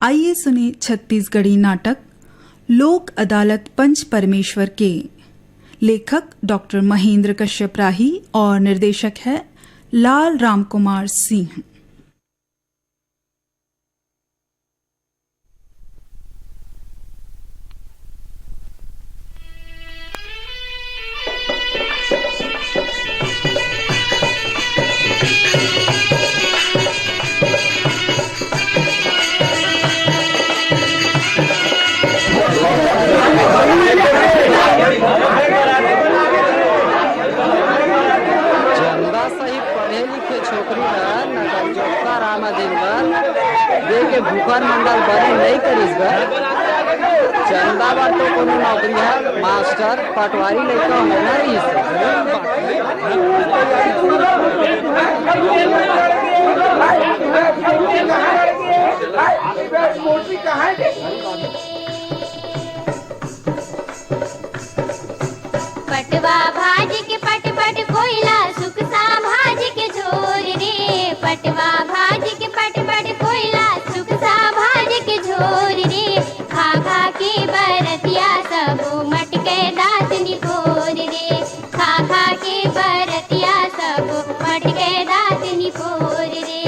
आइए सुने छत्तीसगढ़ी नाटक लोक अदालत पंच परमेश्वर के। लेखक डॉक्टर महेंद्र कश्यप राही और निर्देशक है लाल रामकुमार सिंह। भूखन मंडल बने नहीं करीस चंदा बार तो कोनो नौकरी है मास्टर पटवारी लड़का होना रही पटवा भाज के पट पट कोयला सुख सा भाज के झोर रे। पटवा भाज के पट पट कोयला सुख सा भाज के झोर रे। खा खा के बरतिया सब मटके दांत निपोर रे। खा खा के बरतिया सब मटके दांत निपोर रे।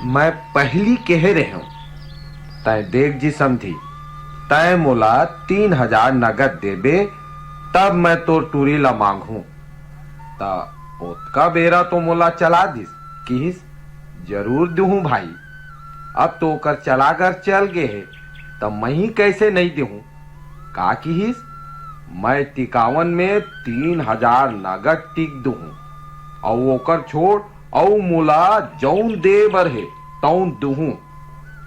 मैं पहली कह रहे हूं तय देख जी समझी तय मोला 3000 नगद देबे तब मैं तो टूरी ला मांगू ता ओतका बेरा तो मोला चला दिस किस जरूर दूं भाई। अब तो कर चला कर चल गए है तब मैं ही कैसे नहीं दूं का किस मैं 51 में 3000 नगद टिक दूं और ओकर छोड़ औ मोला जौन दे बर है तौन दुहू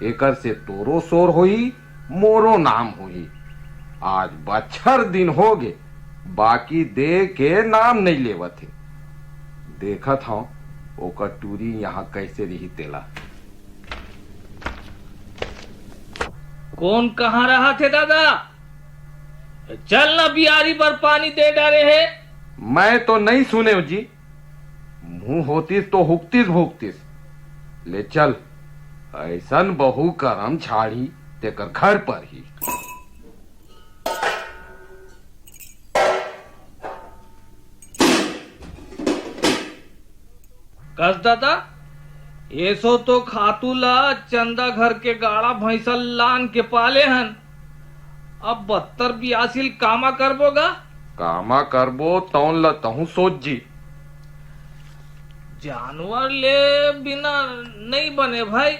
एकर से तोरो शोर होई मोरो नाम होई। आज बच्छर दिन हो गे बाकी दे के नाम नहीं लेवत है। देखत हूं ओकर टूरी यहाँ कैसे रही तेला। कौन कहाँ रहा थे दादा? चल ना बियारी पर पानी दे डाले है। मैं तो नहीं सुने जी मुंह होतीस तो हुकतीस भूकतीस ले चल ऐसन बहु करम छाड़ी तेकर घर पर ही। कस दादा ये सो तो खातूला चंदा घर के गाड़ा भैंसल लान के पाले हन। अब 72-82 कामा करबोगा कामा करबो तौन ल तहु सोच जी। जानवर ले बिना नहीं बने भाई।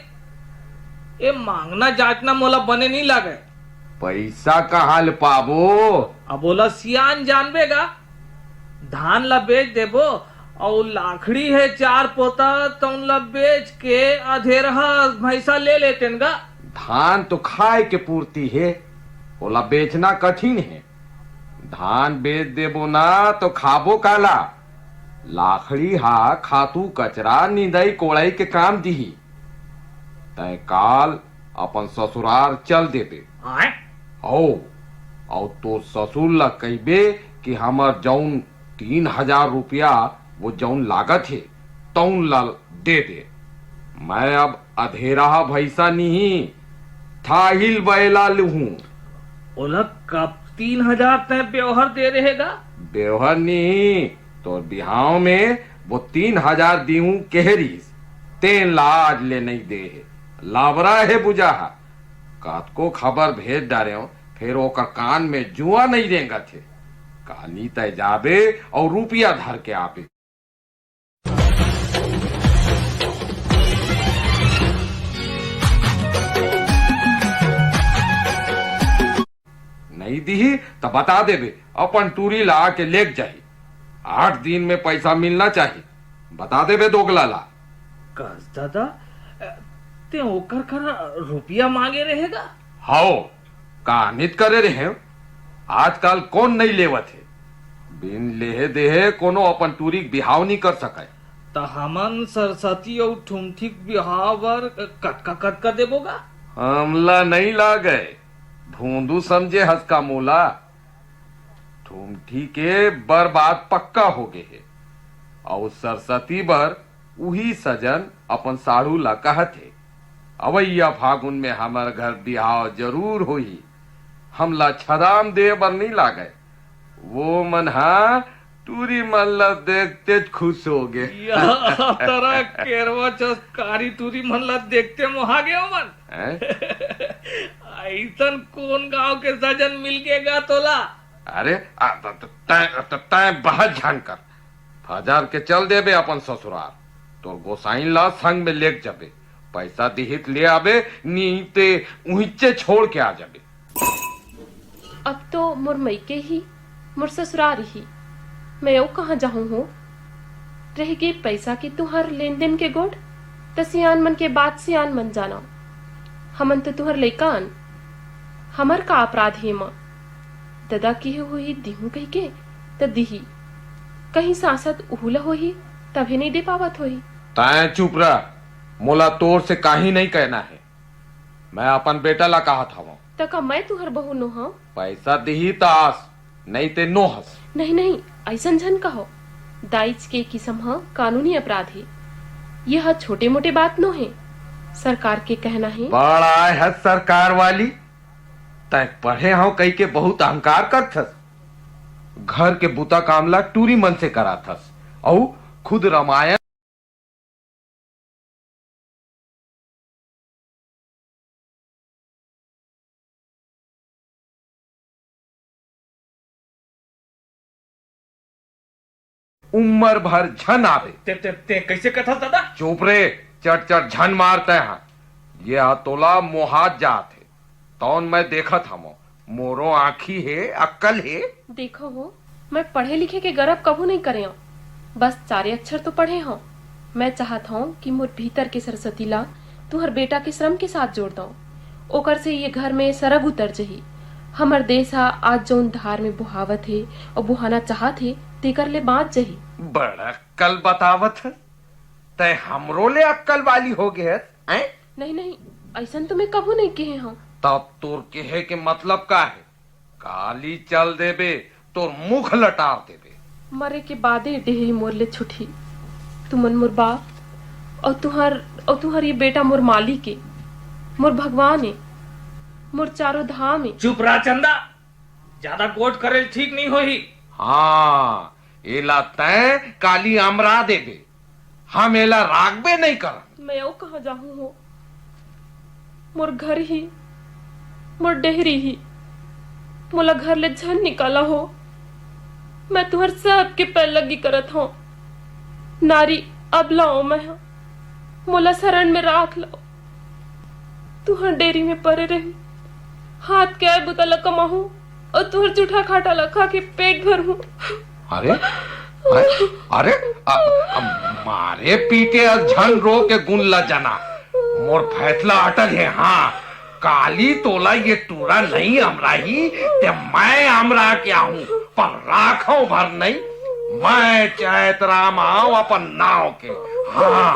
ये मांगना जांचना मोला बने नहीं लगे। पैसा कहाँ ले पाबो? अब बोला सियान जानबेगा धान ला बेच देबो और लाखड़ी है 4 पोता तौन ला बेच के अधेरहा भैंसा ले लेतेन गा। धान तो खाए के पूर्ति है ओला बेचना कठिन है। धान बेच देबो ना तो खाबो काला। लाखड़ी हा खातू कचरा निंदाई कोड़ाई के काम दी तय काल अपन ससुराल चल देबे औ तो ससुर ला कहबे कि हमार जौन 3000 रुपया वो जौन लागत है तौन ला दे दे। मैं अब अधेरा भैसा नहीं था हिल बैला लूं। ओला कब 3000 तय ब्योहर दे रहेगा? ब्योहर नहीं तो बिहाव में वो 3000 दीहू केहरीस तेन लाज ले नहीं दे है लावरा है बुझा कात को खबर भेज डारे हो फिर ओकर कान में जुआ नहीं देगा थे काली तय जाबे और रुपया धर के आबे। नहीं दी तो बता देबे अपन टूरी ला के लेक जाही। 8 दिन में पैसा मिलना चाहिए बता देबे दोगला ला। कस दादा ते ओकर कर रुपया मांगे रहेगा? हाओ कहानित करे रहे आजकल कौन नहीं लेवत है। बिन लेहे देहे कोनो अपन टूरी बिहाव नहीं कर सके। तो हमन सरस्वती और ठुमठी बिहाव बर कटका कटका देबोगा। हमला नहीं ला गए, भूंदू समझे हंस का मोला। ठुमठी के बर्बाद पक्का हो गए है और सरस्वती बर उही सजन अपन साड़ू ला कहते। अवैया फागुन में हमार घर बिहाव जरूर होई। हमला छदाम दे बर नहीं लागे। वो मन हा टूरी मन ला देखते खुश हो गए। तरह केरवा चौकारी टूरी मन ला देखते मोहा गए मन। ऐसन कौन गांव के सजन मिल गएगा तोला? अरे तय बहुत झान कर फजार के चल देबे अपन ससुराल। तो गोसाइन ला संग में लेक जाबे, पैसा दिहित ले आबे, नीते उहिचे छोड़ के आ जाबे। अब तो मोर मईके ही मोर ससुराल ही, मैं यो कहाँ जाऊं हो। रह गए पैसा की तुहार लेन देन के गोड़, त सियान मन के बात सियान मन जाना। हमन तो तुहर लैकान, हमर का अपराध है माँ। ददा की हुई दिहू कही के त दिही, कहीं सांसद उहुला होही तभी नहीं दे पावत होही। तय चुप रह, मोला तोर से काही नहीं कहना है। मैं अपन बेटा ला कहा था वो। तका मैं तुहर बहू नो हाँ। पैसा दिही तास, नहीं ते नो हस। नहीं नहीं ऐसन झन कहो। दाइज के किस्म हाँ कानूनी अपराध है। यह छोटे मोटे बात नो है, सरकार के कहना है। बड़ा है सरकार वाली। तय पढ़े हो कई के बहुत अहंकार करथस। घर के बुता कामला टूरी मन से करा थस और खुद रामायण उम्र भर झन आवे। ते कैसे कथा दादा? चुप रे, चट चट झन मारते हैं। ये हतोला मोहात जात है। तौन मैं देखा था मोरो आँखी है, अक्कल है। देखो हो, मैं पढ़े लिखे के गर्व कबू नहीं करे हूँ। बस 4 अक्षर तो पढ़े हूँ। मैं चाहता हूँ कि मोर भीतर के सरस्वती ला तुहर बेटा के श्रम के साथ जोड़ दो। ओकर से ये घर में सरग उतर जही। हमर देश आज जौन धार में बुहावत है और बुहाना चाहत है, तेकर ले बाँच जही। बड़ा अक्कल बतावत है। तय हमरो ले अक्कल वाली हो गए है। नहीं नहीं ऐसा तो मैं कबू नहीं कहे हूँ। तब तोर कहे के मतलब का है? काली चल देबे तोर मुख लटार देबे। मरे के बादे डेहरी मोर ले छुटी। तुमन मोर बाप और तुहर ये बेटा मोर माली के, मोर भगवान है, मोर चारों धाम है। चुप रहा चंदा, ज्यादा गोट करे ठीक नहीं होही। हाँ, एला तय काली अमरा देबे, हम एला रागबे नहीं कर। मैं ओ कहाँ जाऊं हो। मोर घर ही, मोर डेहरी ही, मोला घर ले झन निकाला हो। मैं तुहर सब के पैर लगी करत हूँ। नारी अब लाओ मैं, मोला शरण में राख लो। तुहर डेरी में परे रही, हाथ के आए बुतला कमाहू और तुहर जूठा खाटा लखा के पेट भर हूँ। अरे अरे, अरे मारे पीटे झन रो के गुन ला जना। मोर फैसला अटल है। हाँ, काली तोला ये टूरा नहीं अमराही ते मैं अमरा क्या हूँ, पर राखो भर नहीं। मैं चैतराम आओ अपन नाव के। हाँ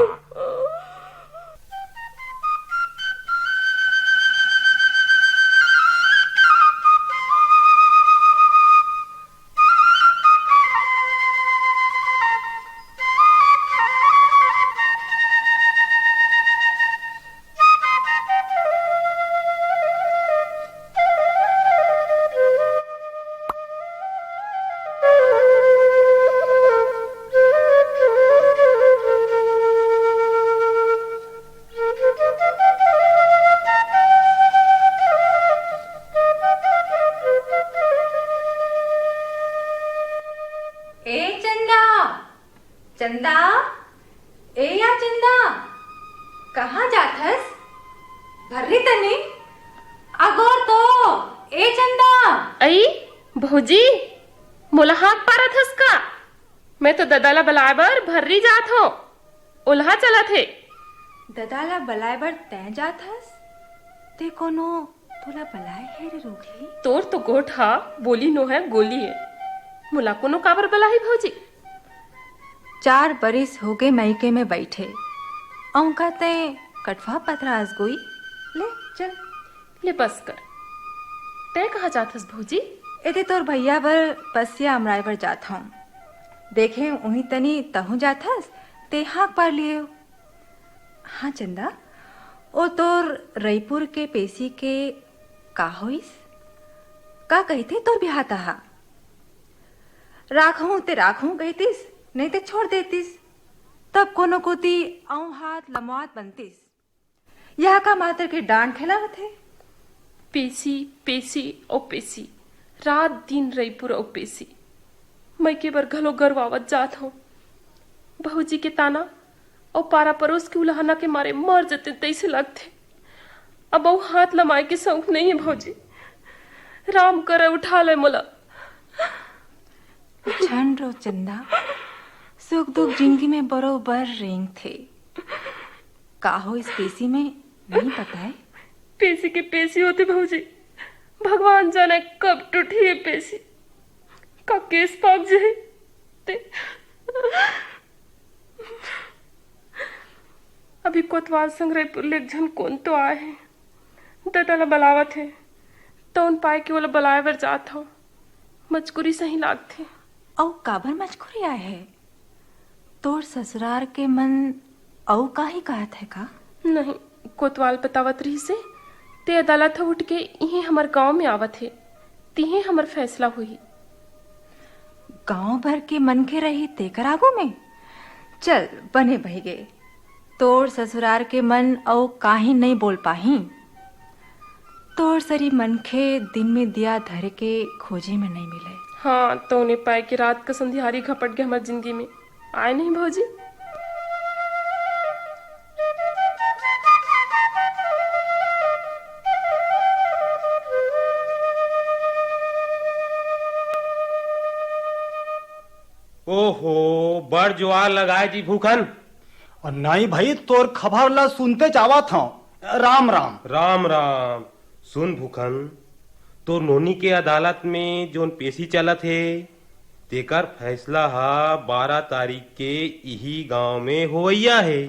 चंदा, ए या चंदा, कहाँ जाथस? भर्री तने अगोर तो ए चंदा। आई भौजी, मोला हाथ पारत हस का? मैं तो ददाला बलाय बर भर्री जात हो, उल्हा चलत है। ददाला बलाय बर तय जाथस? ते कोनो तोला बलाय है रे रोगली? तोर तो गोठ हा, बोली नो है गोली है। मुला कोनो काबर बलाई भौजी? 4 बरिस हो गए मैके में बैठे औ कहते कटवा पतरास गोई। ले चल। ले बस कर। तय कहाँ जाथस भौजी? एते तोर भैया बर पसिया अमराय बर जात हूँ। देखे उही तनी तहु जाथस ते हाक पार लिए। हाँ चंदा, ओ तोर रईपुर के पेशी के का होइस? का कहते तोर बिहा तहा? राखूं ते राखूं कहतीस, नहीं ते छोड़ देतीस। तब कोनो कोती औ हाथ लमवात बनतीस। यह का मातर के डांट खिलावत है। पेशी पेशी ओ पेशी, रात दिन रईपुर ओ पेशी। मैं के बर घलो गरवावत जात हूँ। भौजी के ताना और पारा परोस के उलाहना के मारे मर जते तैसे लगते। अब वो हाथ लमाए के शौक नहीं है भौजी। राम करे उठा ले मोला। छन रो चंदा, सुख दुख जिंदगी में बरोबर रेंग थे। का हो इस पेशी में नहीं पता है? पेशी के पेशी होते भौजी, भगवान जाने कब टूटी है पेशी। का केस पाक जाए ते अभी कोतवाल संग रईपुर ले झन कौन तो आए हैं। ददला बलावत है तो उन पाए के वाला बलाए बर जात हूँ। मजकूरी सही लागते। औ काबर मजकूरी आए है? तोर ससुरार के मन औ का ही कहत है का? नहीं, कोतवाल बतावत रही से ते अदालत उठ के इहे हमर गांव में आवत है। तिहे हमर फैसला हुई। गांव भर के मन के रही ते करागो में? चल बने बह गए। तोर ससुरार के मन औ काहे नहीं बोल पाही। तोर सरी मन के दिन में दिया धर के खोजे में नहीं मिले। हाँ, तो उन्हें पाए कि रात का संध्यारी घपट गया हमारी जिंदगी में। आए नहीं भौजी? ओहो, बड़ जुआर लगाए जी भूखन। और नहीं भाई, तोर खबर ला सुनते जावा था। राम राम। राम राम। सुन भूखन, तो नोनी के अदालत में जोन पेशी चलत है तेकर फैसला हा 12 तारीख के यही गांव में होइया है।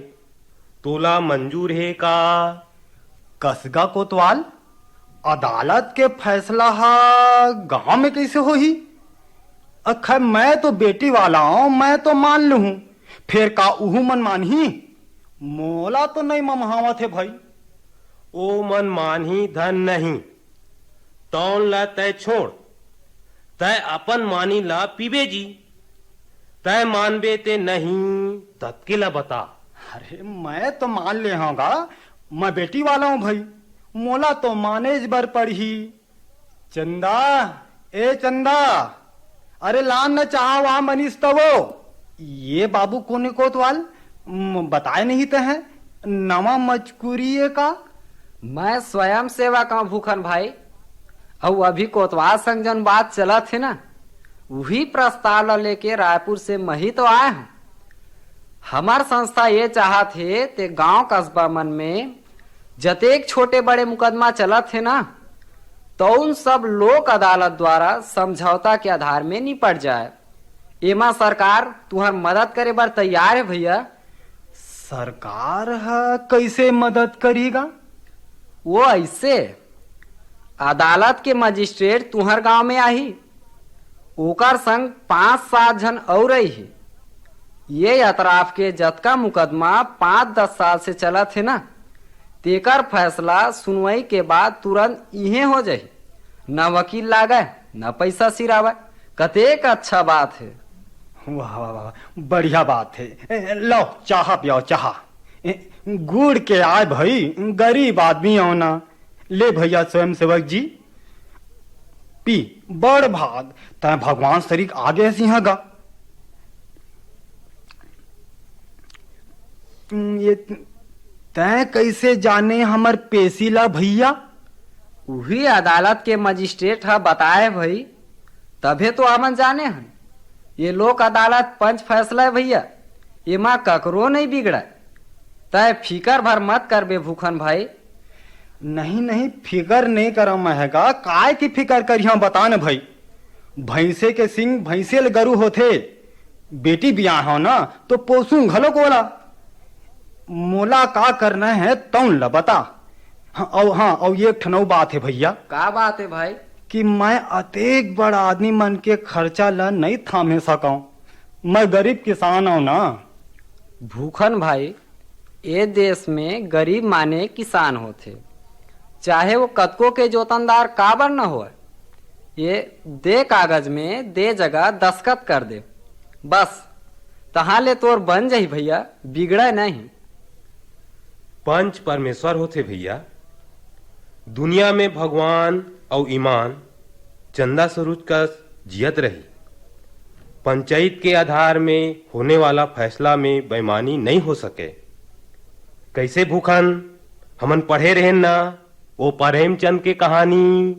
तोला मंजूर है का? कसगा कोतवाल, अदालत के फैसला हा गांव में कैसे होही? अखर मैं तो बेटी वाला हूं, मैं तो मान लू हूं। फिर का उहू मन मानही? मोला तो नहीं ममहावत है भाई। ओ मन मानही धन नहीं, तौन ला तय छोड़। तय अपन मानी ला पीबे जी। तय मानबे ते नहीं तत्के ला बता। अरे मैं तो मान ले होगा, मैं बेटी वाला हूं भाई। मोला तो मानेज बर पड़ी। चंदा, ए चंदा, अरे लान न चाह वहां मनीष तो वो। ये बाबू कोने कोतवाल बताए नहीं ते हैं नवा मजकूरी का? मैं स्वयं सेवक हूँ भूखन भाई। और अभी कोतवाल संग जन बात चलत है ना, वही प्रस्ताव लेके रायपुर से मही तो आए हूँ। हमार संस्था ये चाहत है ते गांव कस्बा मन में जतेक छोटे बड़े मुकदमा चलत है ना, तो उन सब लोक अदालत द्वारा समझौता के आधार में निपट जाए। एमा सरकार तुहर मदद करे बर तैयार है भैया। सरकार है कैसे मदद करेगा? वो ऐसे, अदालत के मजिस्ट्रेट तुहर गांव में आई, ओकर संग 5-7 जन और ही। ये अतराफ के जतका मुकदमा 5-10 साल से चलत है ना, तेकर फैसला सुनवाई के बाद तुरंत इहे हो जाये। न वकील लागे न पैसा सिरावे। कतेक अच्छा बात है। वाह वाह वाह, बढ़िया बात है। लो चाह पियो चाह। गुड़ के आए भाई, गरीब आदमी हो ना। ले भैया स्वयं सेवक जी पी। बड़ भाग तय भगवान शरीक आगे सिंहगा। ये तय कैसे जाने हमर पेशीला भैया? वही अदालत के मजिस्ट्रेट है बताए भाई, तभे तो आमन जाने हैं। ये लोक अदालत पंच फैसला है भैया, एमा ककरो नहीं बिगड़ा। तय फिकर भर मत कर बे भूखन भाई। नहीं नहीं, फिकर नहीं कर महगा। काय की फिकर करिया बता न भाई। भैंसे के सिंह भैंसे ले गरु होथे। बेटी बियाह हो ना तो पोसू घलो कोला। मोला का करना है तौन ला बता। हाँ और ये ठनऊ बात है भैया। का बात है भाई? कि मैं अतेक बड़ा आदमी मन के खर्चा ला नहीं थामे सकूं। मैं गरीब किसान हूं ना। भूखन भाई, ये देश में गरीब माने किसान होते, चाहे वो कतको के जोतनदार काबर न हो। ये दे कागज में दे जगह दस्खत कर दे, बस तहाँ ले तोर बन जाही भैया, बिगड़े नहीं। पंच परमेश्वर होते भैया। दुनिया में भगवान और ईमान चंदा स्वरूप का जियत रही। पंचायत के आधार में होने वाला फैसला में बेईमानी नहीं हो सके। कैसे भूखन हमन पढ़े रहे ना वो प्रेमचंद के कहानी।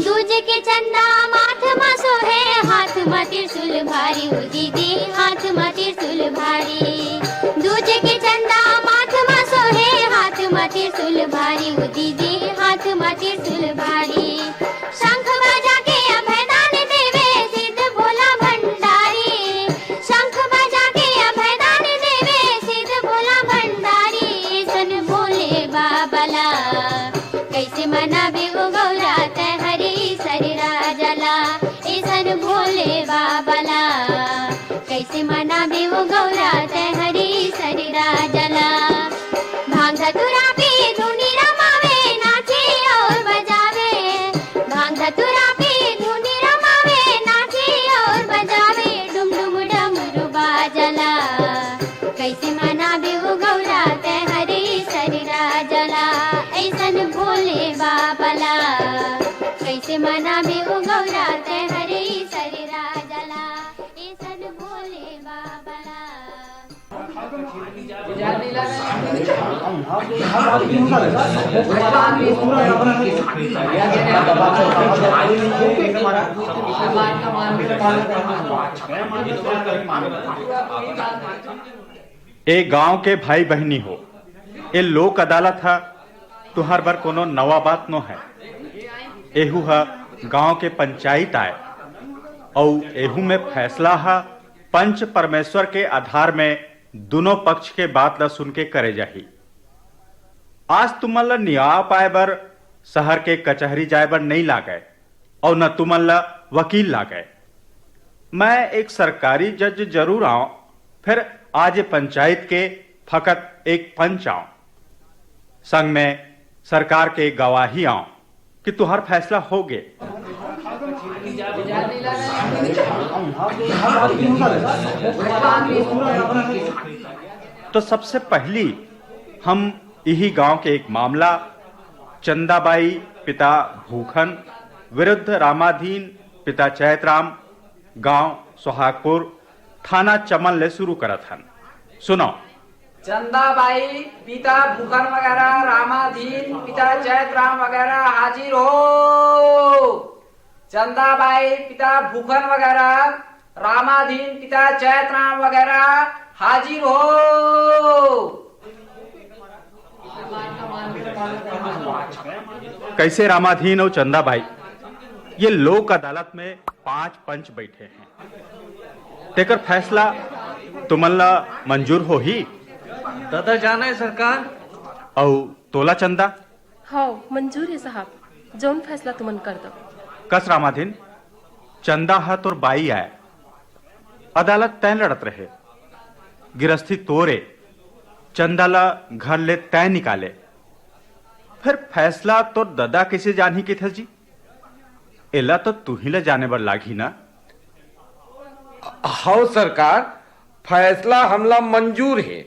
दूज के चंदा माथ मा सोहे, हाथ मा त्रिशूल भारी हो दीदी, हाथ मा त्रिशूल भारी। दूज के चंदा माथ मा सोहे, हाथ मा त्रिशूल भारी हो दीदी, हाथ मा त्रिशूल भारी। शंख बजा के अभयदान देवे, सिद्ध भोला भंडारी। शंख बजा के अभयदान देवे, सिद्ध भोला भंडारी। सन भोले बाबला कैसे मनावे वो गौरा हरी सरिरा जला। ऐसन भोले बाबला कैसे मनावे वो गौरा हरी सरिरा जला। भांग धतुरा पी धुनी रमावे, नाचे और बजावे। भांग धतुरा पी धुनी रमावे, नाचे और बजावे। डुम डुम डमरू बाजला कैसे मनावे वो गौरा हरी सरिरा जला। ऐसन भोले बाबला कैसे मनावे वो गौरा हरी सरिरा जला। ऐसन भोले बाबला। ए गांव के भाई बहनी हो, ए लोक अदालत है तुहार बर कोनो नवा बात नो है। एहू है गांव के पंचायत आए और एहू में फैसला है पंच परमेश्वर के आधार में दोनों पक्ष के बात ला सुन के करे जाही। आज तुमन ला न्याय पाए बर शहर के कचहरी जाए बर नहीं लागे और न तुमन ला वकील लागे। मैं एक सरकारी जज जरूर आऊं, फिर आज पंचायत के फकत एक पंच आऊं, संग में सरकार के गवाही आऊं कि तुहार फैसला हो गे। तो सबसे पहली हम यही गांव के एक मामला चंदाबाई पिता भूखन विरुद्ध रामाधीन पिता चैतराम, गांव सोहागपुर, थाना चमन ले शुरू करत हन। सुनो। चंदाबाई पिता भूखन वगैरह, रामाधीन पिता चैतराम वगैरह हाजिर हो। चंदाबाई पिता भूखन वगैरह, रामाधीन पिता चैतराम वगैरह हाजिर हो। कैसे रामाधीन और चंदाबाई? ये लोक अदालत में 5 पंच बैठे हैं, तेकर फैसला तुमल्ला मंजूर हो ही? दादा जाना है सरकार। और तोला चंदा? हाँ मंजूर है साहब, जौन फैसला तुमन कर दो। कस रामाधीन, चंदा है तोर बाई आए, अदालत तय लड़त रहे, गिरस्थी तोरे, चंदा ला घर ले तय निकाले, फिर फैसला तो ददा कैसे जानी के थे जी? एला तो तू ही ले जाने बर लागी ना। हाँ सरकार, फैसला हमला मंजूर है।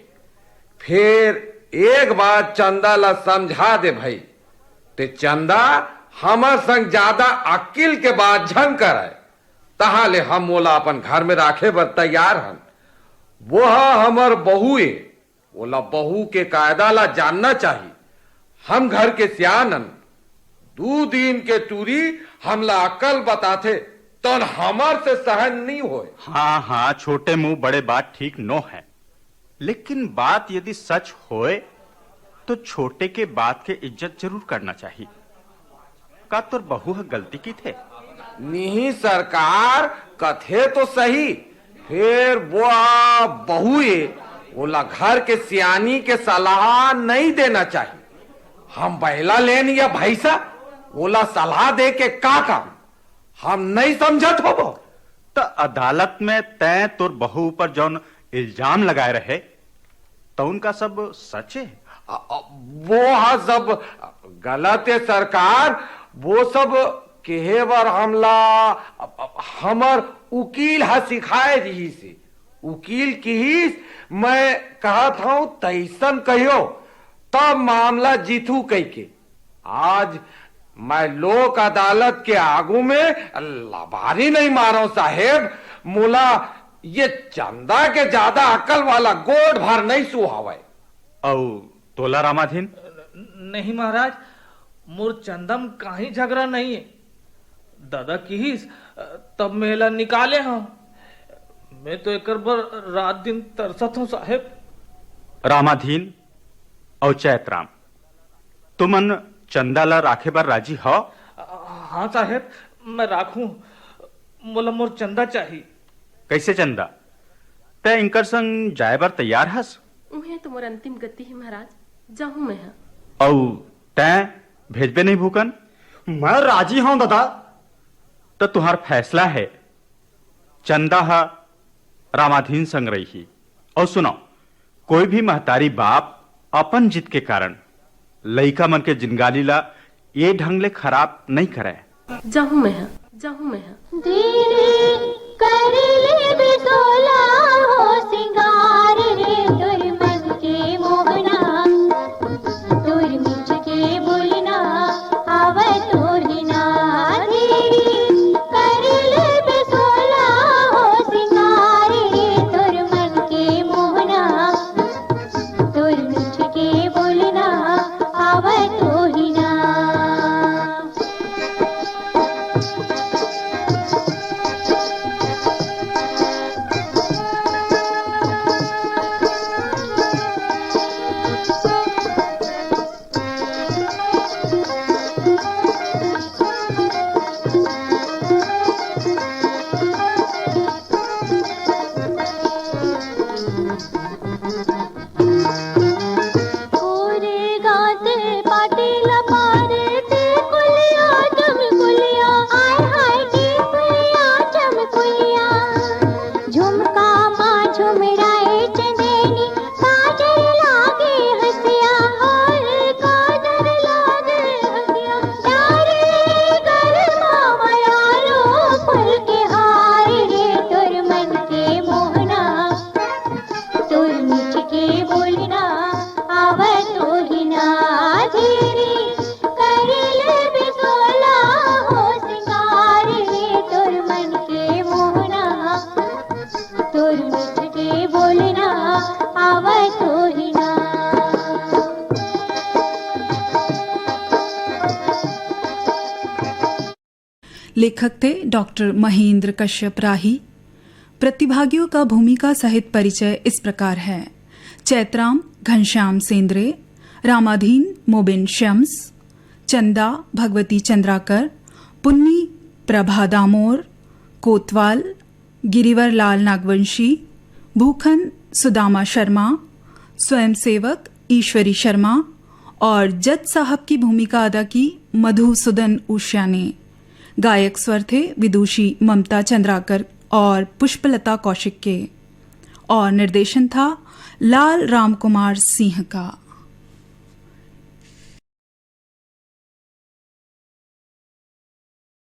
फिर एक बात चंदा ला समझा दे भाई, ते चंदा हमर संग ज्यादा अकिल के बाद झन करे, तहा ले हम मोला अपन घर में राखे बर तैयार हन। वो हमर बहू है, बोला बहू के कायदा ला जानना चाहिए। हम घर के सियानन, 2 दिन के टूरी हमला अकल बताथे तन हमार से सहन नहीं होए। हाँ हाँ, छोटे मुंह बड़े बात ठीक नो है, लेकिन बात यदि सच होए तो छोटे के बात के इज्जत जरूर करना चाहिए। का तोर बहू गलती की थे? नहीं सरकार, कथे तो सही, फिर वो बहुए ओला घर के सियानी के सलाह नहीं देना चाहिए। हम बहला लेन या भैसा ओला सलाह दे के का काम, हम नहीं समझत हो। तो अदालत में तय तोर बहू पर जौन इल्जाम लगाए रहे तो उनका सब सच है? वो सब गलत है सरकार। वो सब केहे बार हमला हमर उकील सिखाए रही से, उकील की ही मैं कहा था तैसन कहियो तब मामला जीतू कह के। आज मैं लोक अदालत के आगू में लबारी नहीं मारो साहेब। मुला ये चंदा के ज्यादा अकल वाला गोड भर नहीं सुहावे। औ तोला रामाधीन? नहीं महाराज, मोर चंदम कहीं झगड़ा नहीं है। दादा की ही तब मेला निकाले हम। मैं तो एक बार रात दिन तरसत हूँ साहेब। रामाधीन और चैतराम, तुमन चंदा ला राखे बार राजी हो? हाँ साहेब, मैं राखूं। मोला मोर चंदा चाहिए। कैसे चंदा? तय इंकर संग जाए बार तैयार हस? उन्हें तो मोर अंतिम गति है महाराज, जाऊं मैं। औ तय भेजबे नहीं भूकन? मैं राजी हूं दादा। तो तुम्हार फैसला है, चंदा हा रामाधीन संग रही ही। और सुनो, कोई भी महतारी बाप अपन जिद के कारण लइका मन के जिनगाली ला ये ढंग ले खराब नहीं करे। जाऊं मैं, जाऊं मैं। धीरे कर ले बिसोला हो सिंगार रे, तोर मन के मोहना, तोर मिठ के बोलना आवे तोर हिना। धीरे कर ले बिसोला हो सिंगार रे, तोर मन के मोहना, तोर मिठ के बोलना आवे तोर हिना। लेखक थे डॉक्टर महेंद्र कश्यप राही। प्रतिभागियों का भूमिका सहित परिचय इस प्रकार है: चैतराम घनश्याम सेंद्रे, रामाधीन मोबिन शम्स, चंदा भगवती चंद्राकर, पुन्नी प्रभा दामोर, कोतवाल गिरिवर लाल नागवंशी, भूखन सुदामा शर्मा, स्वयंसेवक ईश्वरी शर्मा और जज साहब की भूमिका अदा की मधुसूदन उषा ने। गायक स्वर थे विदुषी ममता चंद्राकर और पुष्पलता कौशिक के, और निर्देशन था लाल रामकुमार सिंह का।